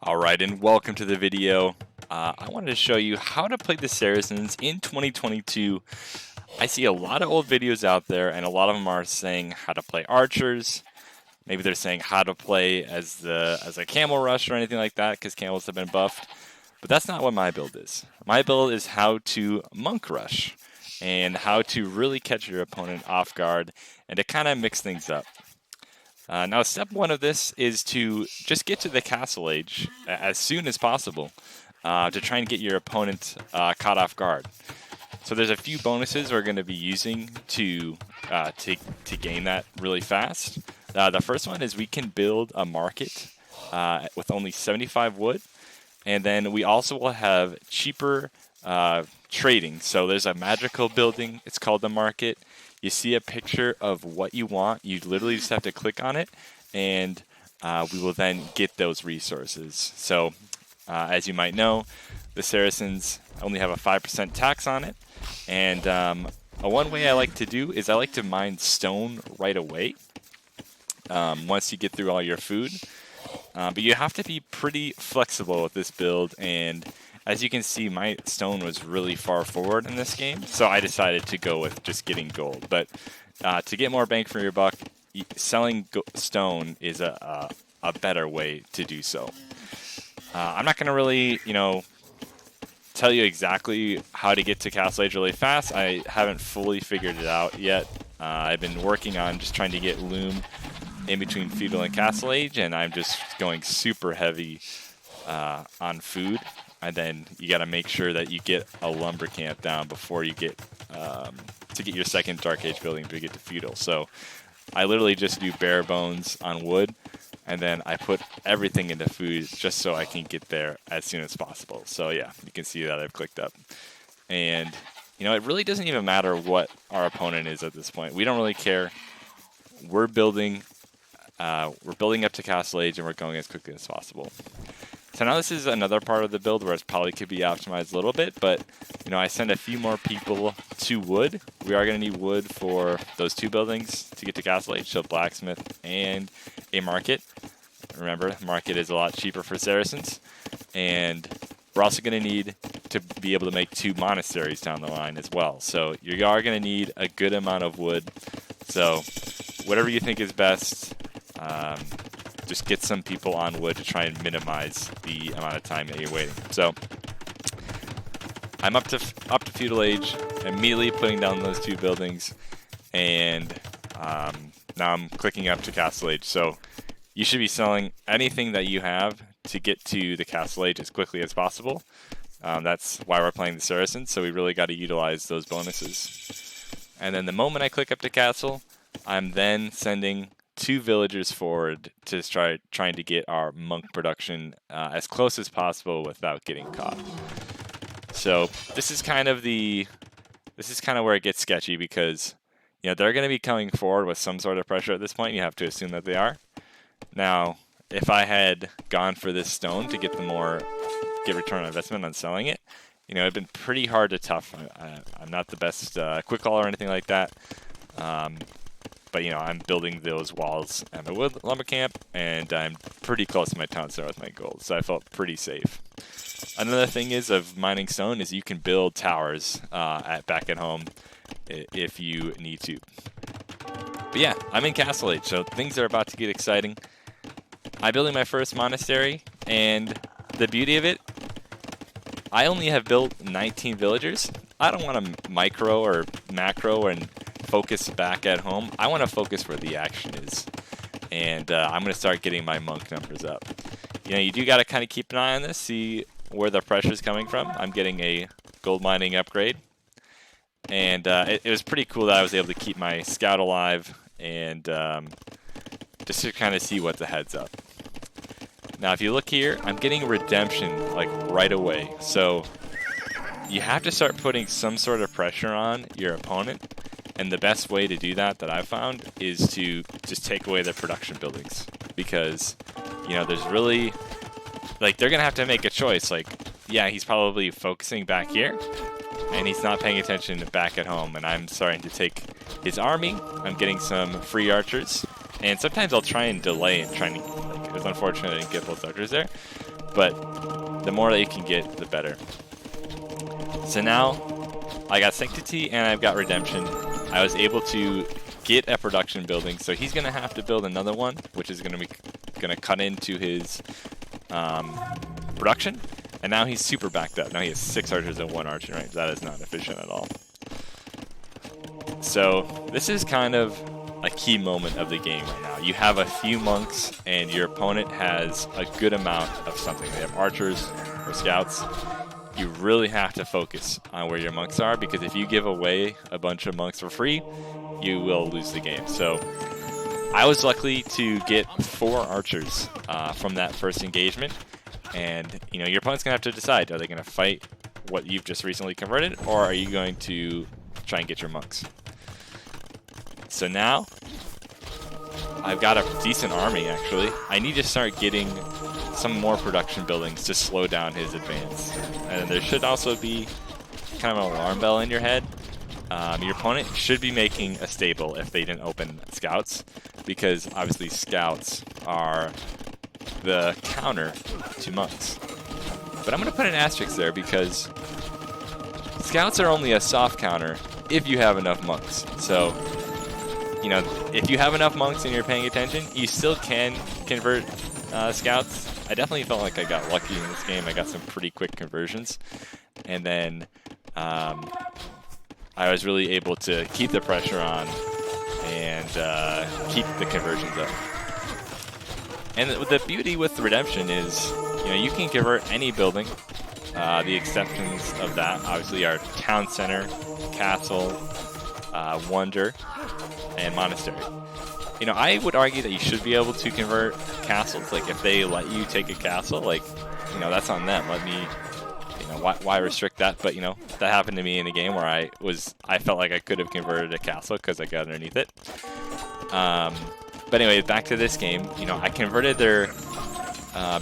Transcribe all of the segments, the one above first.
Alright, and welcome to the video. I wanted to show you how to play the Saracens in 2022. I see a lot of old videos out there, and a lot of them are saying how to play archers. Maybe they're saying how to play as a camel rush or anything like that, because camels have been buffed. But that's not what my build is. My build is how to monk rush, and how to really catch your opponent off guard, and to kind of mix things up. Now, step one of this is to just get to the castle age as soon as possible to try and get your opponent caught off guard. So there's a few bonuses we're going to be using to gain that really fast. The first one is we can build a market with only 75 wood, and then we also will have cheaper trading. So there's a magical building. It's called the market. You see a picture of what you want. You literally just have to click on it, and we will then get those resources. So, as you might know, the Saracens only have a 5% tax on it. And one way I like to do is I like to mine stone right away once you get through all your food. But you have to be pretty flexible with this build, and as you can see, my stone was really far forward in this game, so I decided to go with just getting gold. But to get more bang for your buck, selling stone is a better way to do so. I'm not going to really, tell you exactly how to get to Castle Age really fast. I haven't fully figured it out yet. I've been working on just trying to get loom in between feudal and Castle Age, and I'm just going super heavy on food. And then you got to make sure that you get a lumber camp down before you get to get your second Dark Age building to get to feudal. So I literally just do bare bones on wood, and then I put everything into food just so I can get there as soon as possible. So yeah, you can see that I've clicked up. And it really doesn't even matter what our opponent is at this point. We don't really care. We're building up to Castle Age, and we're going as quickly as possible. So now this is another part of the build where it probably could be optimized a little bit, but I send a few more people to wood. We are going to need wood for those two buildings to get to Castle Age, so blacksmith and a market. Remember, market is a lot cheaper for Saracens, and we're also going to need to be able to make two monasteries down the line as well. So you are going to need a good amount of wood. So whatever you think is best. Just get some people on wood to try and minimize the amount of time that you're waiting. So I'm up to feudal age, immediately putting down those two buildings, and now I'm clicking up to Castle Age. So you should be selling anything that you have to get to the Castle Age as quickly as possible. That's why we're playing the Saracens, so we really got to utilize those bonuses. And then the moment I click up to Castle, I'm then sending two villagers forward to trying to get our monk production as close as possible without getting caught. So this is kind of where it gets sketchy, because they're going to be coming forward with some sort of pressure at this point. You have to assume that they are. Now, if I had gone for this stone to get get return on investment on selling it, it'd been pretty hard to tough. I'm not the best quick call or anything like that. But I'm building those walls and the wood lumber camp, and I'm pretty close to my town center with my gold, so I felt pretty safe. Another thing of mining stone is you can build towers back at home if you need to. But yeah, I'm in Castle Age, so things are about to get exciting. I'm building my first monastery, and the beauty of it, I only have built 19 villagers. I don't want to micro or macro and focus back at home. I want to focus where the action is, and I'm going to start getting my monk numbers up. You do got to kind of keep an eye on this, see where the pressure is coming from. I'm getting a gold mining upgrade, and it was pretty cool that I was able to keep my scout alive, and just to kind of see what the head's up. Now, if you look here, I'm getting redemption like right away, so you have to start putting some sort of pressure on your opponent. And the best way to do that I've found is to just take away their production buildings, because there's really, they're gonna have to make a choice. Yeah, he's probably focusing back here, and he's not paying attention back at home. And I'm starting to take his army. I'm getting some free archers, and sometimes I'll try and delay and try and it was unfortunate I didn't get both archers there. but the more that you can get, the better. So now I got Sanctity and I've got Redemption. I was able to get a production building, so he's going to have to build another one, which is going to cut into his production. And now he's super backed up. Now he has 6 archers and 1 archer range. That is not efficient at all. So this is kind of a key moment of the game right now. You have a few monks and your opponent has a good amount of something. They have archers or scouts. You really have to focus on where your monks are, because if you give away a bunch of monks for free, you will lose the game. So I was lucky to get 4 archers from that first engagement. And your opponent's gonna have to decide, are they gonna fight what you've just recently converted, or are you going to try and get your monks? So now I've got a decent army, actually. I need to start getting some more production buildings to slow down his advance. And there should also be kind of an alarm bell in your head. Your opponent should be making a stable if they didn't open scouts, because obviously scouts are the counter to monks. But I'm going to put an asterisk there, because scouts are only a soft counter if you have enough monks. So, if you have enough monks and you're paying attention, you still can convert scouts. I definitely felt like I got lucky in this game. I got some pretty quick conversions. And then I was really able to keep the pressure on and keep the conversions up. And the beauty with the Redemption is, you can convert any building. The exceptions of that obviously are town center, castle, wonder, and monastery. I would argue that you should be able to convert castles. Like, if they let you take a castle, that's on them. Let me, why restrict that? But that happened to me in a game where I felt like I could have converted a castle because I got underneath it. But anyway, back to this game. I converted their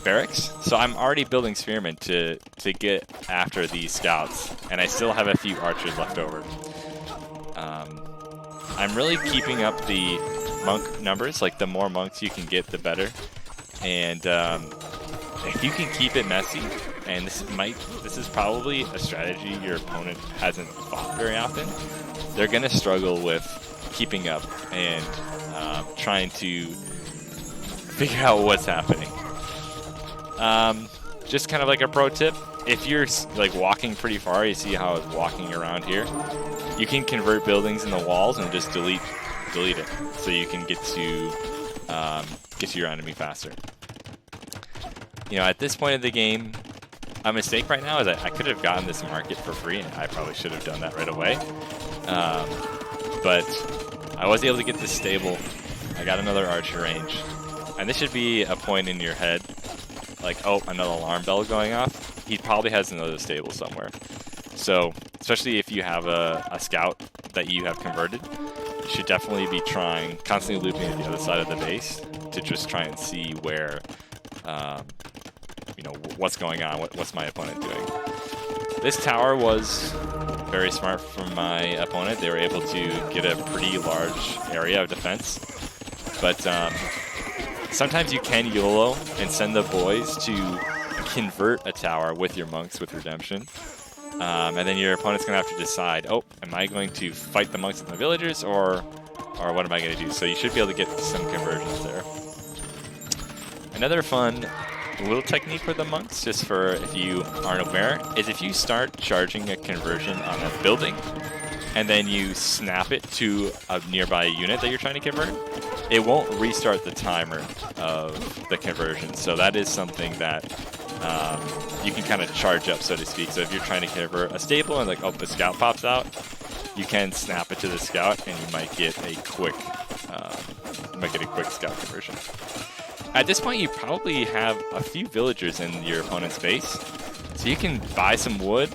barracks, so I'm already building spearmen to get after these scouts, and I still have a few archers left over. I'm really keeping up the monk numbers. Like, the more monks you can get, the better. And if you can keep it messy, and this is probably a strategy your opponent hasn't fought very often, they're going to struggle with keeping up and trying to figure out what's happening. Just kind of like a pro tip, if you're walking pretty far, you see how it's walking around here, you can convert buildings in the walls and just delete it, so you can get to your enemy faster. At this point of the game, a mistake right now is that I could have gotten this market for free, and I probably should have done that right away. But I was able to get this stable. I got another archer range, and this should be a point in your head, like, oh, another alarm bell going off. He probably has another stable somewhere. So, especially if you have a scout that you have converted, you should definitely be constantly looping to the other side of the base to just try and see where, what's going on, what's my opponent doing. This tower was very smart from my opponent. They were able to get a pretty large area of defense. But sometimes you can YOLO and send the boys to convert a tower with your monks with Redemption. And then your opponent's going to have to decide, oh, am I going to fight the monks and the villagers, or what am I going to do? So you should be able to get some conversions there. Another fun little technique with the monks, just for if you aren't aware, is if you start charging a conversion on a building, and then you snap it to a nearby unit that you're trying to convert, it won't restart the timer of the conversion. So that is something that you can kind of charge up, so to speak. So if you're trying to convert a stable and the scout pops out, you can snap it to the scout, and you might get a quick scout conversion. At this point, you probably have a few villagers in your opponent's base, so you can buy some wood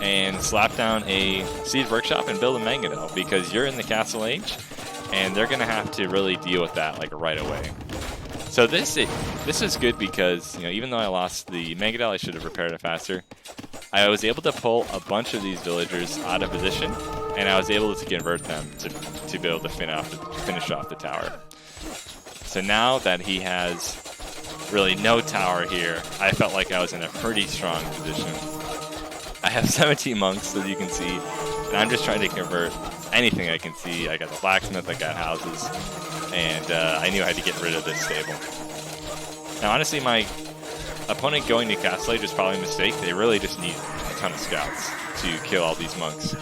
and slap down a siege workshop and build a mangonel, because you're in the castle age, and they're going to have to really deal with that right away. So this is good because, even though I lost the mangonel, I should have repaired it faster. I was able to pull a bunch of these villagers out of position, and I was able to convert them to be able to finish off the tower. So now that he has really no tower here, I felt like I was in a pretty strong position. I have 17 monks, as you can see, and I'm just trying to convert anything I can see. I got the blacksmith, I got houses, and I knew I had to get rid of this stable. Now, honestly, my opponent going to Castle Age is probably a mistake. They really just need a ton of scouts to kill all these monks.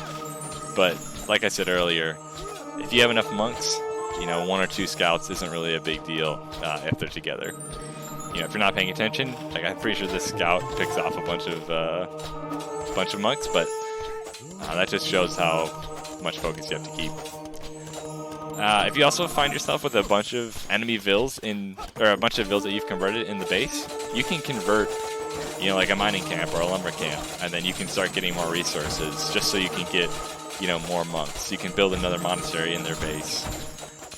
But like I said earlier, if you have enough monks, you know, 1 or 2 scouts isn't really a big deal if they're together. You know, if you're not paying attention, like I'm pretty sure this scout picks off a bunch of monks, but that just shows how much focus you have to keep. If you also find yourself with a bunch of enemy vills or a bunch of vills that you've converted in the base, you can convert, you know, like a mining camp or a lumber camp, and then you can start getting more resources just so you can get, you know, more monks. You can build another monastery in their base,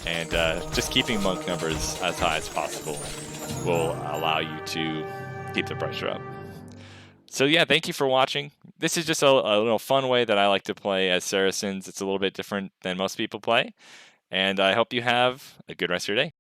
and just keeping monk numbers as high as possible will allow you to keep the pressure up. So yeah, thank you for watching. This is just a little fun way that I like to play as Saracens. It's a little bit different than most people play. And I hope you have a good rest of your day.